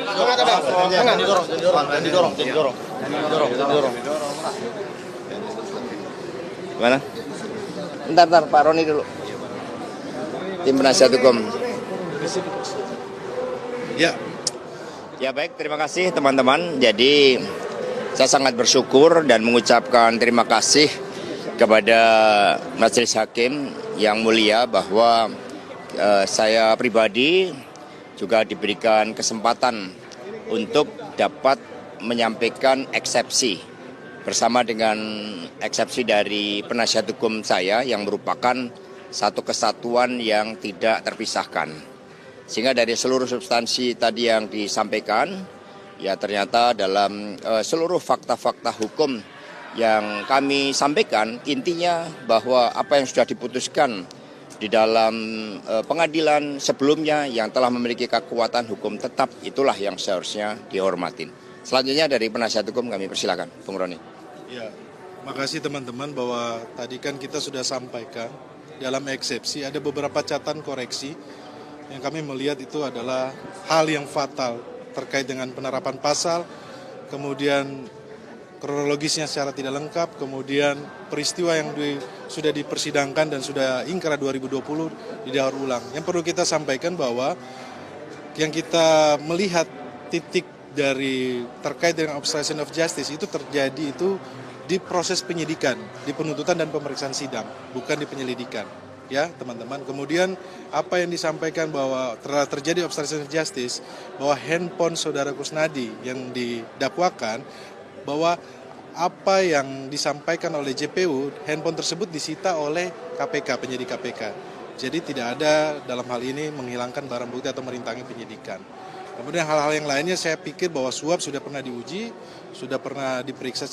Jangan didorong. Gimana? Bentar, Pak Roni dulu. Tim penasihat hukum. Ya. Ya baik, terima kasih teman-teman. Jadi saya sangat bersyukur dan mengucapkan terima kasih kepada Majelis Hakim yang mulia bahwa saya pribadi juga diberikan kesempatan untuk dapat menyampaikan eksepsi bersama dengan eksepsi dari penasihat hukum saya yang merupakan satu kesatuan yang tidak terpisahkan. Sehingga dari seluruh substansi tadi yang disampaikan, ya ternyata dalam seluruh fakta-fakta hukum yang kami sampaikan, intinya bahwa apa yang sudah diputuskan di dalam pengadilan sebelumnya yang telah memiliki kekuatan hukum tetap, itulah yang seharusnya dihormatin. Selanjutnya dari penasihat hukum kami persilakan, Bung Roni. Ya, makasih teman-teman bahwa tadi kan kita sudah sampaikan dalam eksepsi ada beberapa catatan koreksi yang kami melihat itu adalah hal yang fatal terkait dengan penerapan pasal, kemudian kronologisnya secara tidak lengkap, kemudian peristiwa yang sudah dipersidangkan dan sudah ingkrah 2020 didaur ulang. Yang perlu kita sampaikan bahwa yang kita melihat titik dari terkait dengan obstruction of justice itu terjadi itu di proses penyidikan, di penuntutan dan pemeriksaan sidang, bukan di penyelidikan. Ya teman-teman, kemudian apa yang disampaikan bahwa telah terjadi obstruction of justice, bahwa handphone saudara Kusnadi yang didakwakan, bahwa apa yang disampaikan oleh JPU, handphone tersebut disita oleh KPK, penyidik KPK. Jadi tidak ada dalam hal ini menghilangkan barang bukti atau merintangi penyidikan. Kemudian hal-hal yang lainnya saya pikir bahwa suap sudah pernah diuji, sudah pernah diperiksa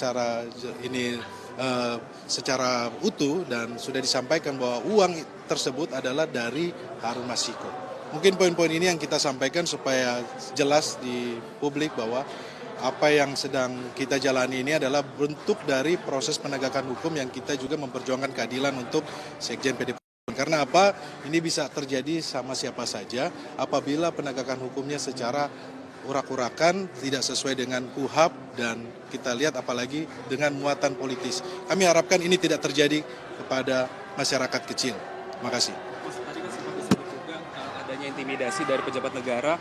secara utuh dan sudah disampaikan bahwa uang tersebut adalah dari Harun Masiku. Mungkin poin-poin ini yang kita sampaikan supaya jelas di publik bahwa apa yang sedang kita jalani ini adalah bentuk dari proses penegakan hukum yang kita juga memperjuangkan keadilan untuk Sekjen PD Perjuangan. Karena apa? Ini bisa terjadi sama siapa saja apabila penegakan hukumnya secara urak-urakan, tidak sesuai dengan KUHAP, dan kita lihat apalagi dengan muatan politis. Kami harapkan ini tidak terjadi kepada masyarakat kecil. Terima kasih. Mas, tadi kan sempat disebut juga adanya intimidasi dari pejabat negara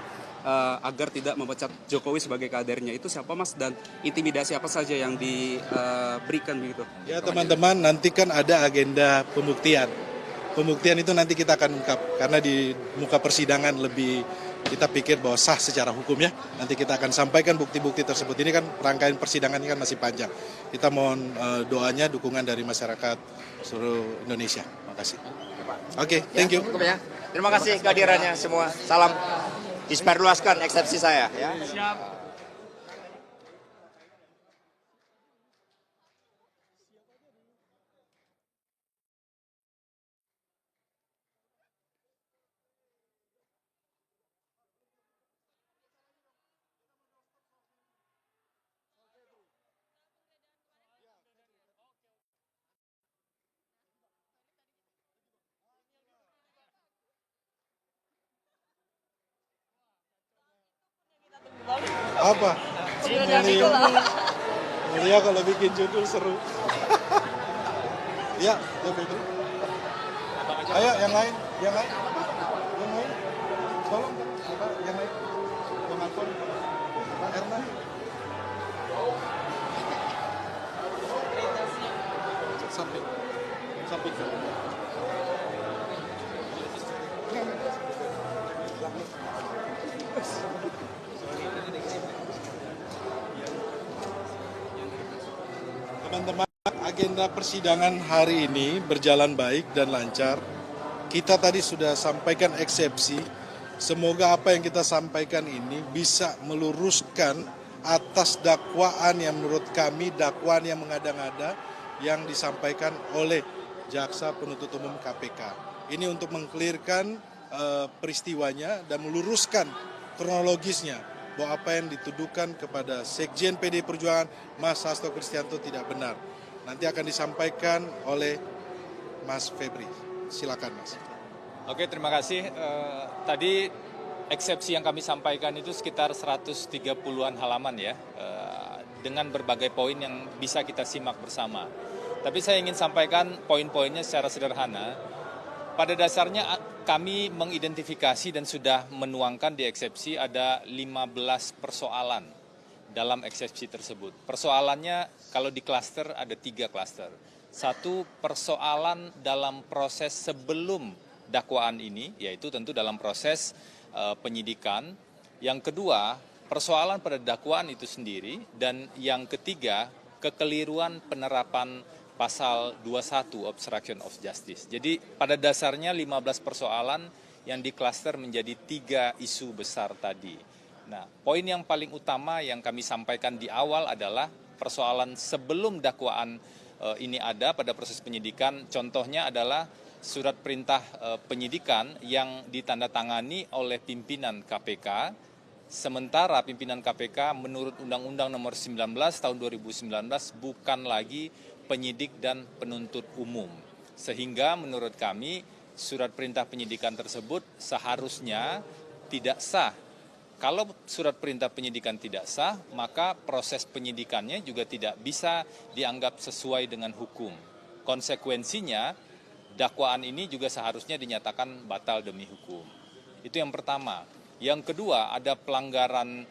agar tidak memecat Jokowi sebagai kadernya. Itu siapa Mas, dan intimidasi apa saja yang diberikan begitu? Ya teman-teman, nanti kan ada agenda pembuktian. Pembuktian itu nanti kita akan ungkap, karena di muka persidangan lebih kita pikir bahwa sah secara hukum ya. Nanti kita akan sampaikan bukti-bukti tersebut. Ini kan rangkaian persidangan ini kan masih panjang. Kita mohon doanya, dukungan dari masyarakat seluruh Indonesia. Terima kasih. Oke, thank you. Terima kasih kehadirannya semua. Salam disebarluaskan eksepsi saya. Ya. Siap. Apa? Mulia kalau bikin judul seru. Ya, Febri. Ayo yang lain. Tolong, yang lain. Bang Anton, Bang Erna. Samping. Teman-teman, agenda persidangan hari ini berjalan baik dan lancar. Kita tadi sudah sampaikan eksepsi. Semoga apa yang kita sampaikan ini bisa meluruskan atas dakwaan yang menurut kami dakwaan yang mengada-ngada yang disampaikan oleh Jaksa Penuntut Umum KPK. Ini untuk mengklirkan peristiwanya dan meluruskan kronologisnya, bahwa apa yang dituduhkan kepada Sekjen PD Perjuangan Mas Hasto Kristianto tidak benar. Nanti akan disampaikan oleh Mas Febri. Silakan Mas. Oke, terima kasih. Tadi eksepsi yang kami sampaikan itu sekitar 130-an halaman ya, dengan berbagai poin yang bisa kita simak bersama. Tapi saya ingin sampaikan poin-poinnya secara sederhana. Pada dasarnya kami mengidentifikasi dan sudah menuangkan di eksepsi ada 15 persoalan dalam eksepsi tersebut. Persoalannya kalau di klaster ada 3 klaster. Satu, persoalan dalam proses sebelum dakwaan ini, yaitu tentu dalam proses penyidikan. Yang kedua, persoalan pada dakwaan itu sendiri. Dan yang ketiga, kekeliruan penerapan pasal 21 obstruction of justice. Jadi pada dasarnya 15 persoalan yang diklaster menjadi 3 isu besar tadi. Nah, poin yang paling utama yang kami sampaikan di awal adalah persoalan sebelum dakwaan ini ada pada proses penyidikan. Contohnya adalah surat perintah penyidikan yang ditandatangani oleh pimpinan KPK, sementara pimpinan KPK menurut Undang-Undang Nomor 19 Tahun 2019 bukan lagi penyidik dan penuntut umum. Sehingga menurut kami surat perintah penyidikan tersebut seharusnya tidak sah. Kalau surat perintah penyidikan tidak sah, maka proses penyidikannya juga tidak bisa dianggap sesuai dengan hukum. Konsekuensinya, dakwaan ini juga seharusnya dinyatakan batal demi hukum. Itu yang pertama. Yang kedua, ada pelanggaran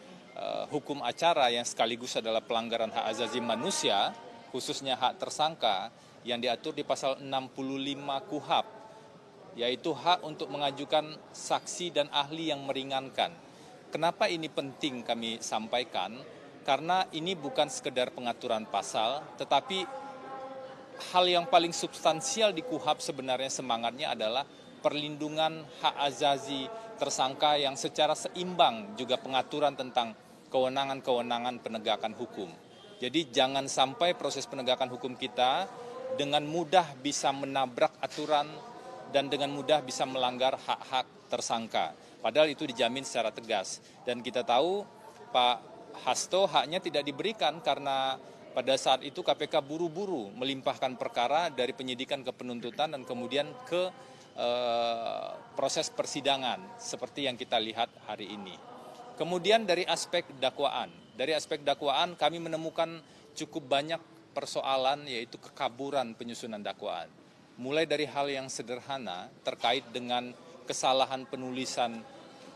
hukum acara yang sekaligus adalah pelanggaran hak asasi manusia, khususnya hak tersangka, yang diatur di pasal 65 KUHP, yaitu hak untuk mengajukan saksi dan ahli yang meringankan. Kenapa ini penting kami sampaikan? Karena ini bukan sekedar pengaturan pasal, tetapi hal yang paling substansial di KUHP sebenarnya semangatnya adalah perlindungan hak asasi tersangka yang secara seimbang, juga pengaturan tentang kewenangan-kewenangan penegakan hukum. Jadi jangan sampai proses penegakan hukum kita dengan mudah bisa menabrak aturan dan dengan mudah bisa melanggar hak-hak tersangka. Padahal itu dijamin secara tegas. Dan kita tahu Pak Hasto haknya tidak diberikan karena pada saat itu KPK buru-buru melimpahkan perkara dari penyidikan ke penuntutan dan kemudian ke proses persidangan seperti yang kita lihat hari ini. Kemudian dari aspek dakwaan. Dari aspek dakwaan kami menemukan cukup banyak persoalan, yaitu kekaburan penyusunan dakwaan. Mulai dari hal yang sederhana terkait dengan kesalahan penulisan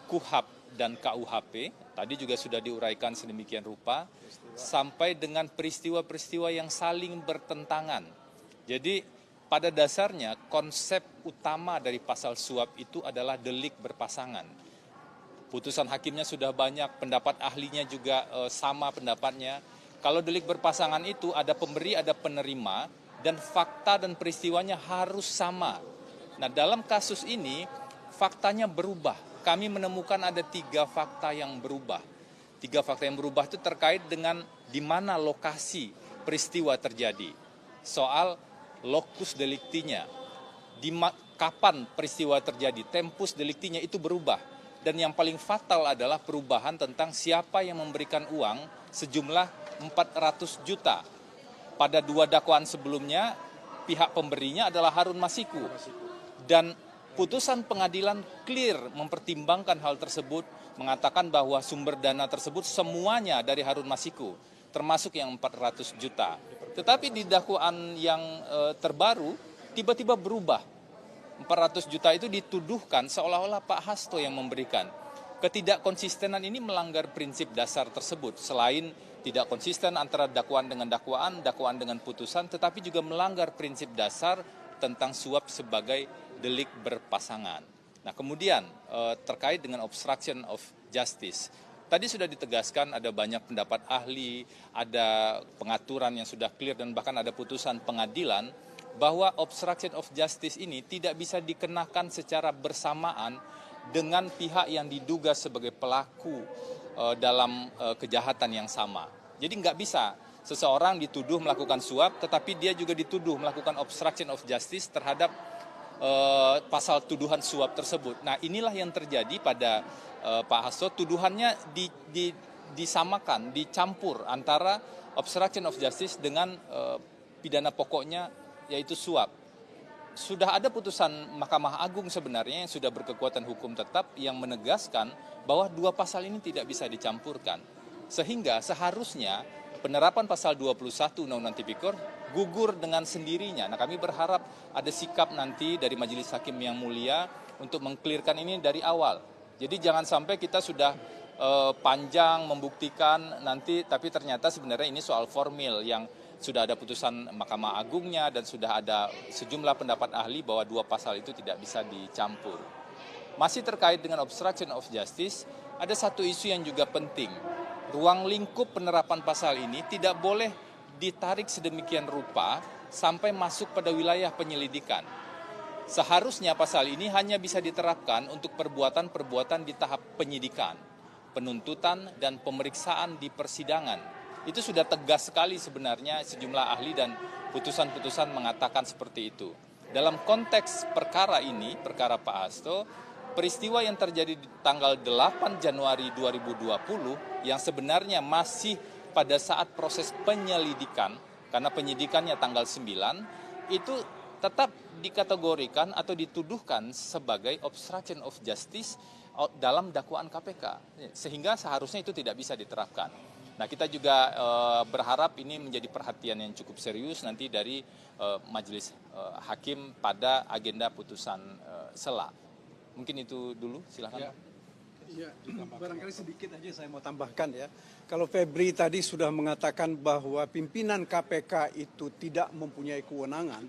KUHP dan KUHP, tadi juga sudah diuraikan sedemikian rupa, sampai dengan peristiwa-peristiwa yang saling bertentangan. Jadi pada dasarnya konsep utama dari pasal suap itu adalah delik berpasangan. Putusan hakimnya sudah banyak, pendapat ahlinya juga sama pendapatnya. Kalau delik berpasangan itu ada pemberi, ada penerima, dan fakta dan peristiwanya harus sama. Nah, dalam kasus ini faktanya berubah. Kami menemukan ada 3 fakta yang berubah. 3 fakta yang berubah itu terkait dengan di mana lokasi peristiwa terjadi. Soal locus delictinya, kapan peristiwa terjadi, tempus delictinya itu berubah. Dan yang paling fatal adalah perubahan tentang siapa yang memberikan uang sejumlah 400 juta. Pada 2 dakwaan sebelumnya, pihak pemberinya adalah Harun Masiku. Dan putusan pengadilan clear mempertimbangkan hal tersebut, mengatakan bahwa sumber dana tersebut semuanya dari Harun Masiku, termasuk yang 400 juta. Tetapi di dakwaan yang terbaru, tiba-tiba berubah. 400 juta itu dituduhkan seolah-olah Pak Hasto yang memberikan. Ketidakkonsistenan ini melanggar prinsip dasar tersebut. Selain tidak konsisten antara dakwaan dengan putusan, tetapi juga melanggar prinsip dasar tentang suap sebagai delik berpasangan. Nah, kemudian terkait dengan obstruction of justice. Tadi sudah ditegaskan ada banyak pendapat ahli, ada pengaturan yang sudah clear dan bahkan ada putusan pengadilan bahwa obstruction of justice ini tidak bisa dikenakan secara bersamaan dengan pihak yang diduga sebagai pelaku dalam kejahatan yang sama. Jadi nggak bisa seseorang dituduh melakukan suap, tetapi dia juga dituduh melakukan obstruction of justice terhadap pasal tuduhan suap tersebut. Nah, inilah yang terjadi pada Pak Hasto. Tuduhannya disamakan, dicampur antara obstruction of justice dengan pidana pokoknya, yaitu suap. sudah ada putusan Mahkamah Agung sebenarnya yang sudah berkekuatan hukum tetap yang menegaskan bahwa dua pasal ini tidak bisa dicampurkan. Sehingga seharusnya penerapan pasal 21 Undang-Undang Tipikor gugur dengan sendirinya. Nah, kami berharap ada sikap nanti dari Majelis Hakim yang mulia untuk mengklirkan ini dari awal. Jadi jangan sampai kita sudah panjang membuktikan nanti, tapi ternyata sebenarnya ini soal formil yang sudah ada putusan Mahkamah Agungnya dan sudah ada sejumlah pendapat ahli bahwa dua pasal itu tidak bisa dicampur. Masih terkait dengan obstruction of justice, ada satu isu yang juga penting. Ruang lingkup penerapan pasal ini tidak boleh ditarik sedemikian rupa sampai masuk pada wilayah penyelidikan. Seharusnya pasal ini hanya bisa diterapkan untuk perbuatan-perbuatan di tahap penyidikan, penuntutan, dan pemeriksaan di persidangan. Itu sudah tegas sekali sebenarnya sejumlah ahli dan putusan-putusan mengatakan seperti itu. Dalam konteks perkara ini, perkara Pak Hasto, peristiwa yang terjadi di tanggal 8 Januari 2020 yang sebenarnya masih pada saat proses penyelidikan, karena penyidikannya tanggal 9, itu tetap dikategorikan atau dituduhkan sebagai obstruction of justice dalam dakwaan KPK. Sehingga seharusnya itu tidak bisa diterapkan. Nah, kita juga berharap ini menjadi perhatian yang cukup serius nanti dari Majelis Hakim pada agenda putusan sela. Mungkin itu dulu, silakan. Ya, barangkali sedikit aja saya mau tambahkan ya. Kalau Febri tadi sudah mengatakan bahwa pimpinan KPK itu tidak mempunyai kewenangan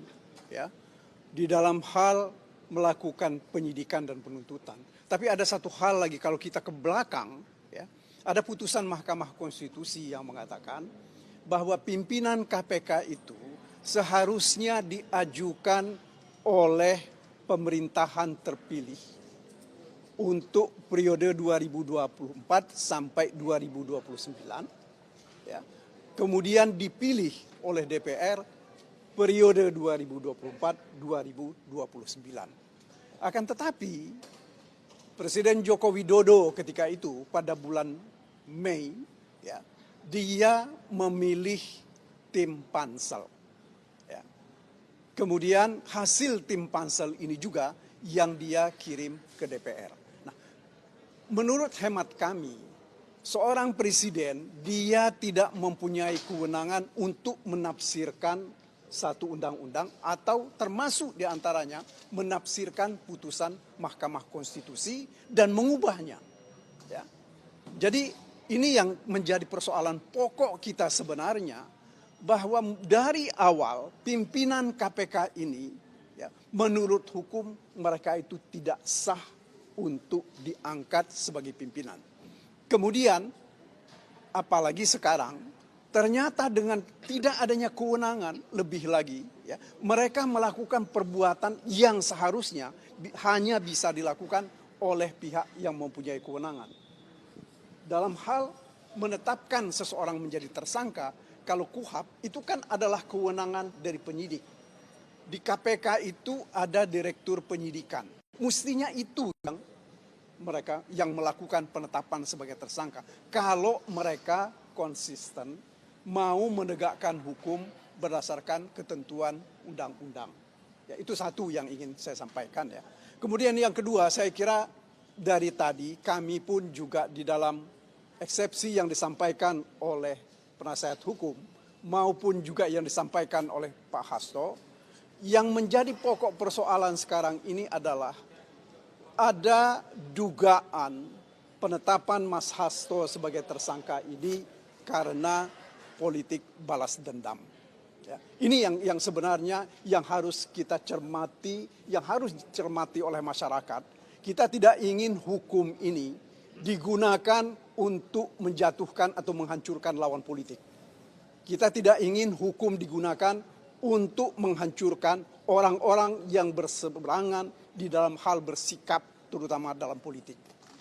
ya di dalam hal melakukan penyidikan dan penuntutan. Tapi ada satu hal lagi, kalau kita ke belakang ya, ada putusan Mahkamah Konstitusi yang mengatakan bahwa pimpinan KPK itu seharusnya diajukan oleh pemerintahan terpilih untuk periode 2024 sampai 2029, ya. Kemudian dipilih oleh DPR periode 2024-2029. Akan tetapi Presiden Joko Widodo ketika itu pada bulan Mei, ya, dia memilih tim pansel. Ya. Kemudian hasil tim pansel ini juga yang dia kirim ke DPR. Menurut hemat kami, seorang presiden dia tidak mempunyai kewenangan untuk menafsirkan satu undang-undang atau termasuk diantaranya menafsirkan putusan Mahkamah Konstitusi dan mengubahnya. Ya. Jadi ini yang menjadi persoalan pokok kita sebenarnya, bahwa dari awal pimpinan KPK ini ya, menurut hukum mereka itu tidak sah untuk diangkat sebagai pimpinan. Kemudian, apalagi sekarang, ternyata dengan tidak adanya kewenangan lebih lagi, ya, mereka melakukan perbuatan yang seharusnya hanya bisa dilakukan oleh pihak yang mempunyai kewenangan. Dalam hal menetapkan seseorang menjadi tersangka, kalau KUHP itu kan adalah kewenangan dari penyidik. Di KPK itu ada direktur penyidikan. Mestinya itu yang mereka yang melakukan penetapan sebagai tersangka. Kalau mereka konsisten mau menegakkan hukum berdasarkan ketentuan undang-undang. Ya, itu satu yang ingin saya sampaikan ya. Kemudian yang kedua, saya kira dari tadi kami pun juga di dalam eksepsi yang disampaikan oleh penasihat hukum maupun juga yang disampaikan oleh Pak Hasto, yang menjadi pokok persoalan sekarang ini adalah ada dugaan penetapan Mas Hasto sebagai tersangka ini karena politik balas dendam. Ya. Ini yang sebenarnya yang harus kita cermati, yang harus dicermati oleh masyarakat. Kita tidak ingin hukum ini digunakan untuk menjatuhkan atau menghancurkan lawan politik. Kita tidak ingin hukum digunakan untuk menghancurkan orang-orang yang berseberangan di dalam hal bersikap, terutama dalam politik.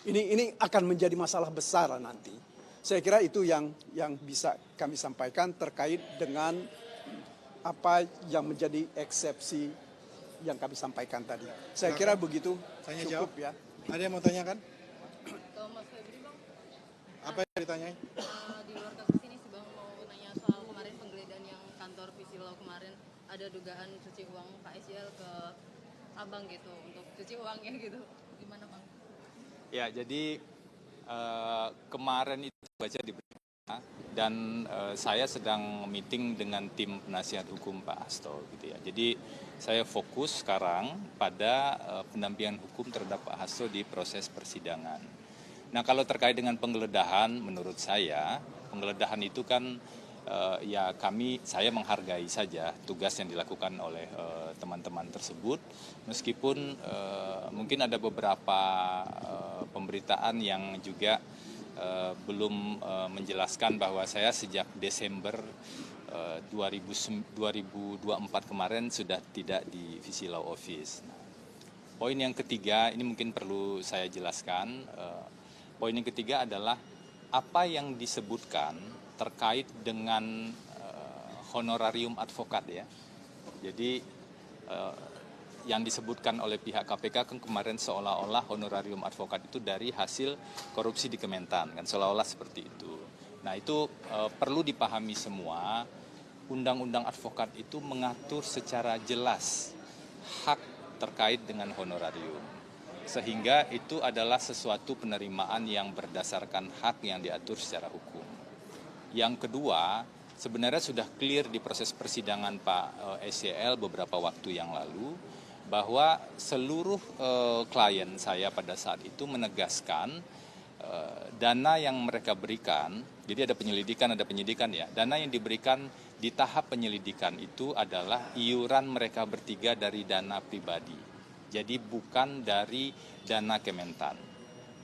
Ini akan menjadi masalah besar nanti. Saya kira itu yang bisa kami sampaikan terkait dengan apa yang menjadi eksepsi yang kami sampaikan tadi. Saya kira begitu, cukup ya. Ada yang mau tanyakan? Kalau Mas Febri Bang, Apa yang ditanyain? di luar kasus ini sih Bang mau nanya soal kemarin penggeledahan yang kantor Visi Law kemarin. ada dugaan cuci uang Pak SYL ke abang gitu untuk cuci uangnya gitu. Gimana Bang? Ya, jadi kemarin itu baca di berita dan saya sedang meeting dengan tim penasihat hukum Pak Hasto gitu ya. Jadi saya fokus sekarang pada pendampingan hukum terhadap Pak Hasto di proses persidangan. Nah, kalau terkait dengan penggeledahan, menurut saya penggeledahan itu kan saya menghargai saja tugas yang dilakukan oleh teman-teman tersebut, meskipun mungkin ada beberapa pemberitaan yang juga belum menjelaskan bahwa saya sejak Desember 2024 kemarin sudah tidak di Visi Law Office. Poin yang ketiga, ini mungkin perlu saya jelaskan. Poin yang ketiga adalah apa yang disebutkan terkait dengan honorarium advokat ya. Jadi yang disebutkan oleh pihak KPK kan kemarin seolah-olah honorarium advokat itu dari hasil korupsi di Kementan, kan seolah-olah seperti itu. Nah itu perlu dipahami semua, undang-undang advokat itu mengatur secara jelas hak terkait dengan honorarium. Sehingga itu adalah sesuatu penerimaan yang berdasarkan hak yang diatur secara hukum. Yang kedua, sebenarnya sudah clear di proses persidangan Pak SYL beberapa waktu yang lalu, bahwa seluruh klien saya pada saat itu menegaskan dana yang mereka berikan, jadi ada penyelidikan, ada penyidikan ya, dana yang diberikan di tahap penyelidikan itu adalah iuran mereka bertiga dari dana pribadi, jadi bukan dari dana Kementan.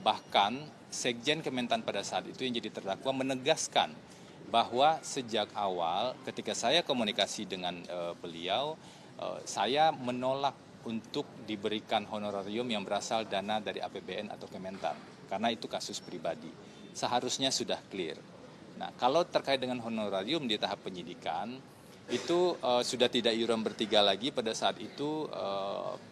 Bahkan Sekjen Kementan pada saat itu yang jadi terdakwa menegaskan bahwa sejak awal ketika saya komunikasi dengan beliau, saya menolak untuk diberikan honorarium yang berasal dana dari APBN atau Kementan, karena itu kasus pribadi. Seharusnya sudah clear. Nah, kalau terkait dengan honorarium di tahap penyidikan, itu sudah tidak iuran bertiga lagi. Pada saat itu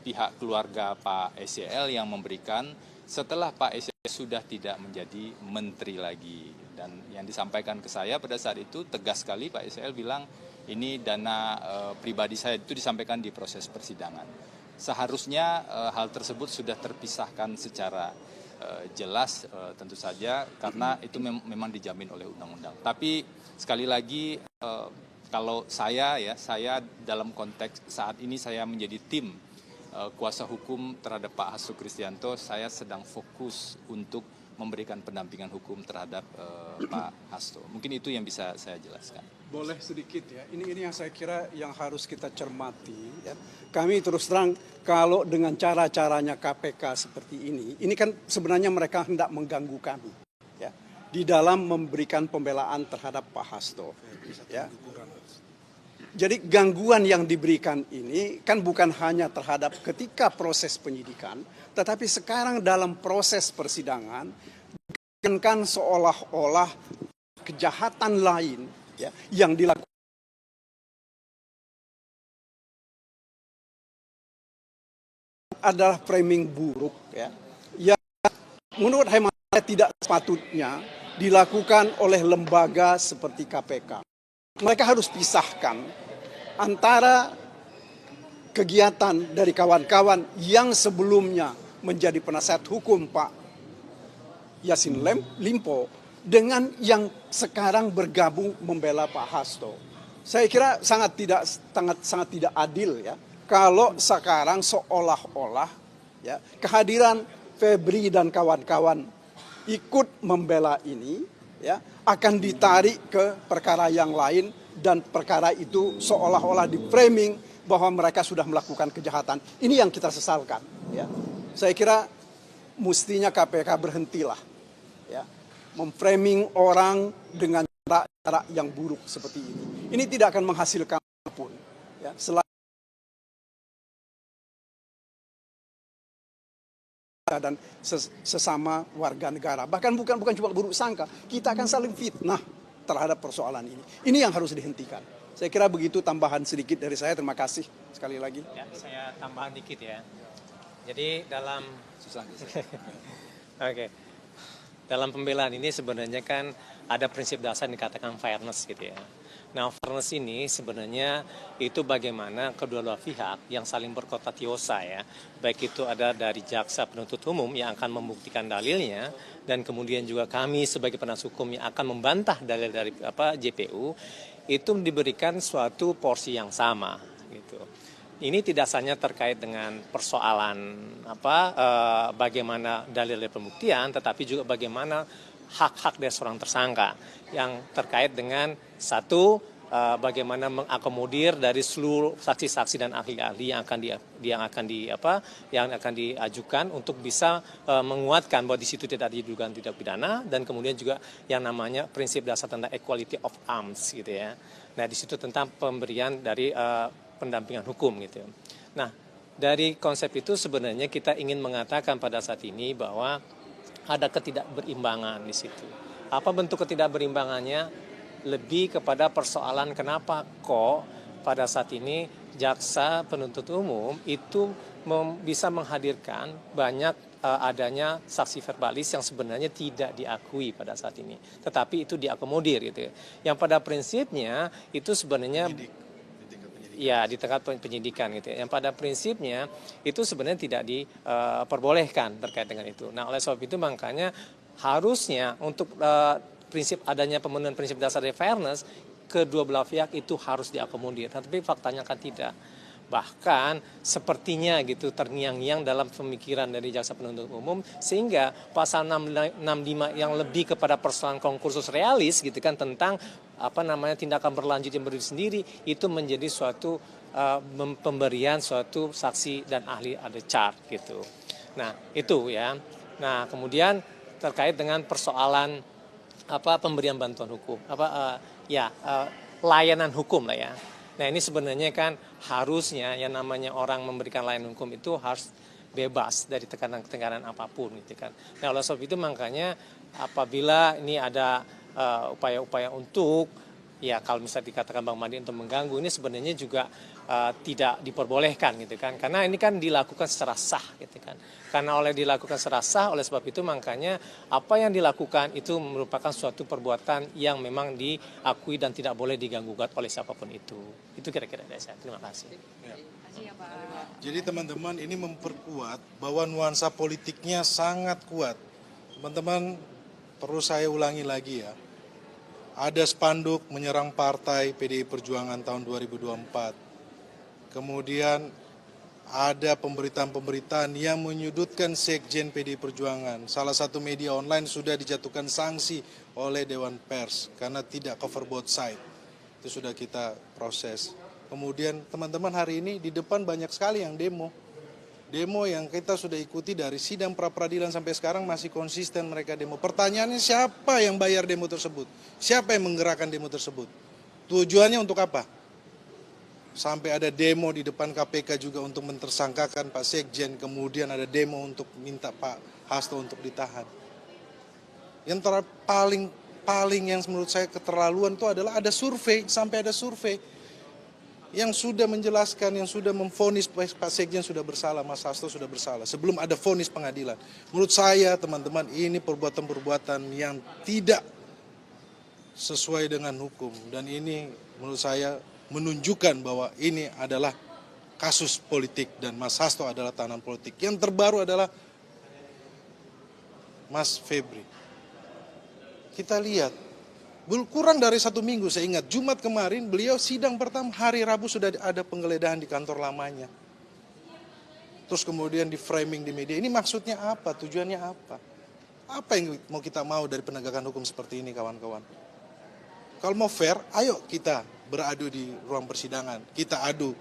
pihak keluarga Pak SYL yang memberikan setelah Pak SYL sudah tidak menjadi menteri lagi. Dan yang disampaikan ke saya pada saat itu tegas sekali Pak SYL bilang ini dana pribadi saya, itu disampaikan di proses persidangan. Seharusnya hal tersebut sudah terpisahkan secara jelas tentu saja karena itu memang dijamin oleh undang-undang. Tapi sekali lagi kalau saya dalam konteks saat ini saya menjadi tim kuasa hukum terhadap Pak Hasto Kristianto, saya sedang fokus untuk memberikan pendampingan hukum terhadap Pak Hasto. Mungkin itu yang bisa saya jelaskan. Boleh sedikit ya, ini yang saya kira yang harus kita cermati ya. Kami terus terang kalau dengan cara-caranya KPK seperti ini kan sebenarnya mereka hendak mengganggu kami ya di dalam memberikan pembelaan terhadap Pak Hasto ya. Jadi gangguan yang diberikan ini kan bukan hanya terhadap ketika proses penyidikan, tetapi sekarang dalam proses persidangan kan seolah-olah kejahatan lain ya yang dilakukan adalah framing buruk ya yang menurut hemat saya tidak sepatutnya dilakukan oleh lembaga seperti KPK. Mereka harus pisahkan antara kegiatan dari kawan-kawan yang sebelumnya menjadi penasihat hukum Pak Yassin Limpo dengan yang sekarang bergabung membela Pak Hasto. Saya kira sangat tidak adil ya kalau sekarang seolah-olah ya kehadiran Febri dan kawan-kawan ikut membela ini ya akan ditarik ke perkara yang lain dan perkara itu seolah-olah di framing bahwa mereka sudah melakukan kejahatan. Ini yang kita sesalkan ya. Saya kira mestinya KPK berhentilah ya memframing orang dengan cara yang buruk seperti ini. Ini tidak akan menghasilkan apapun ya selain dan sesama warga negara. Bahkan bukan cuma buruk sangka, kita akan saling fitnah terhadap persoalan ini. Ini yang harus dihentikan. Saya kira begitu tambahan sedikit dari saya. Terima kasih sekali lagi. Ya, saya tambahan dikit ya. Jadi dalam Oke. Dalam pembelaan ini sebenarnya kan ada prinsip dasar yang dikatakan fairness gitu ya. Nah, fairness ini sebenarnya itu bagaimana kedua belah pihak yang saling berkontradiktosa ya, baik itu ada dari jaksa penuntut umum yang akan membuktikan dalilnya, dan kemudian juga kami sebagai penasihat hukum yang akan membantah dalil dari JPU, itu diberikan suatu porsi yang sama gitu. Ini tidak hanya terkait dengan persoalan bagaimana dalil dari pembuktian, tetapi juga bagaimana hak-hak dari seorang tersangka yang terkait dengan satu bagaimana mengakomodir dari seluruh saksi-saksi dan ahli-ahli yang akan diajukan untuk bisa menguatkan bahwa di situ tidak ada dugaan tindak pidana, dan kemudian juga yang namanya prinsip dasar tentang equality of arms gitu ya. Nah, di situ tentang pemberian dari pendampingan hukum gitu. Nah, dari konsep itu sebenarnya kita ingin mengatakan pada saat ini bahwa ada ketidakberimbangan di situ. Apa bentuk ketidakberimbangannya? Lebih kepada persoalan kenapa kok pada saat ini jaksa penuntut umum itu bisa menghadirkan banyak adanya saksi verbalis yang sebenarnya tidak diakui pada saat ini. Tetapi itu diakomodir gitu. Yang pada prinsipnya itu sebenarnya ya di tingkat penyidikan gitu. Yang pada prinsipnya itu sebenarnya tidak diperbolehkan terkait dengan itu. Nah, oleh sebab itu makanya harusnya untuk prinsip adanya pemenuhan prinsip dasar dari fairness, kedua belah pihak itu harus diakomodir. Tapi faktanya kan tidak. Bahkan sepertinya gitu terngiang-ngiang dalam pemikiran dari jaksa penuntut umum, sehingga pasal 665 yang lebih kepada persoalan konkursus realis gitu kan, tentang tindakan berlanjut yang berdiri sendiri, itu menjadi suatu pemberian suatu saksi dan ahli ada chart gitu. Nah, itu ya. Nah, kemudian terkait dengan persoalan pemberian bantuan hukum, layanan hukum lah ya. Nah, ini sebenarnya kan harusnya yang namanya orang memberikan layanan hukum itu harus bebas dari tekanan-tekanan apapun gitu kan. Nah, oleh sebab itu makanya apabila ini ada upaya-upaya untuk kalau misalnya dikatakan Bang Madi untuk mengganggu, ini sebenarnya juga tidak diperbolehkan gitu kan, karena ini kan dilakukan secara sah gitu kan. Karena dilakukan secara sah, oleh sebab itu makanya apa yang dilakukan itu merupakan suatu perbuatan yang memang diakui dan tidak boleh diganggu-gugat oleh siapapun itu. Itu kira-kira dari saya. Terima kasih. Jadi teman-teman, ini memperkuat bahwa nuansa politiknya sangat kuat. Teman-teman, perlu saya ulangi lagi ya. Ada spanduk menyerang partai PDI Perjuangan tahun 2024. Kemudian ada pemberitaan-pemberitaan yang menyudutkan Sekjen PDI Perjuangan. Salah satu media online sudah dijatuhkan sanksi oleh Dewan Pers karena tidak cover both side. Itu sudah kita proses. Kemudian teman-teman hari ini di depan banyak sekali yang demo. Demo yang kita sudah ikuti dari sidang pra-peradilan sampai sekarang masih konsisten mereka demo. Pertanyaannya, siapa yang bayar demo tersebut? Siapa yang menggerakkan demo tersebut? Tujuannya untuk apa? Sampai ada demo di depan KPK juga untuk mentersangkakan Pak Sekjen. Kemudian ada demo untuk minta Pak Hasto untuk ditahan. Yang paling yang menurut saya keterlaluan itu adalah ada survei, sampai ada survei yang sudah menjelaskan, yang sudah memvonis Pak Sekjen sudah bersalah, Mas Hasto sudah bersalah, sebelum ada vonis pengadilan. Menurut saya, teman-teman, ini perbuatan-perbuatan yang tidak sesuai dengan hukum. Dan ini menurut saya menunjukkan bahwa ini adalah kasus politik dan Mas Hasto adalah tahanan politik. Yang terbaru adalah Mas Febri. Kita lihat, kurang dari 1 minggu, saya ingat Jumat kemarin beliau sidang pertama, hari Rabu sudah ada penggeledahan di kantor lamanya. Terus kemudian di framing di media, ini maksudnya apa, tujuannya apa? Apa yang kita mau dari penegakan hukum seperti ini, kawan-kawan? Kalau mau fair, ayo kita beradu di ruang persidangan, kita adu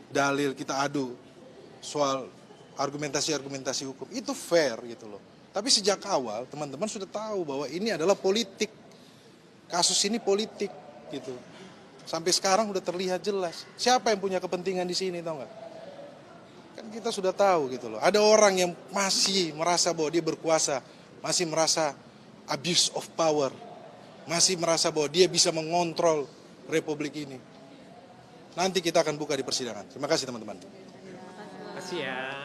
dalil, kita adu soal argumentasi-argumentasi hukum, itu fair gitu loh. Tapi sejak awal teman-teman sudah tahu bahwa ini adalah politik. Kasus ini politik gitu. Sampai sekarang udah terlihat jelas. Siapa yang punya kepentingan di sini, tau nggak? Kan kita sudah tahu gitu loh. Ada orang yang masih merasa bahwa dia berkuasa, masih merasa abuse of power, masih merasa bahwa dia bisa mengontrol republik ini. Nanti kita akan buka di persidangan. Terima kasih teman-teman. Terima kasih ya.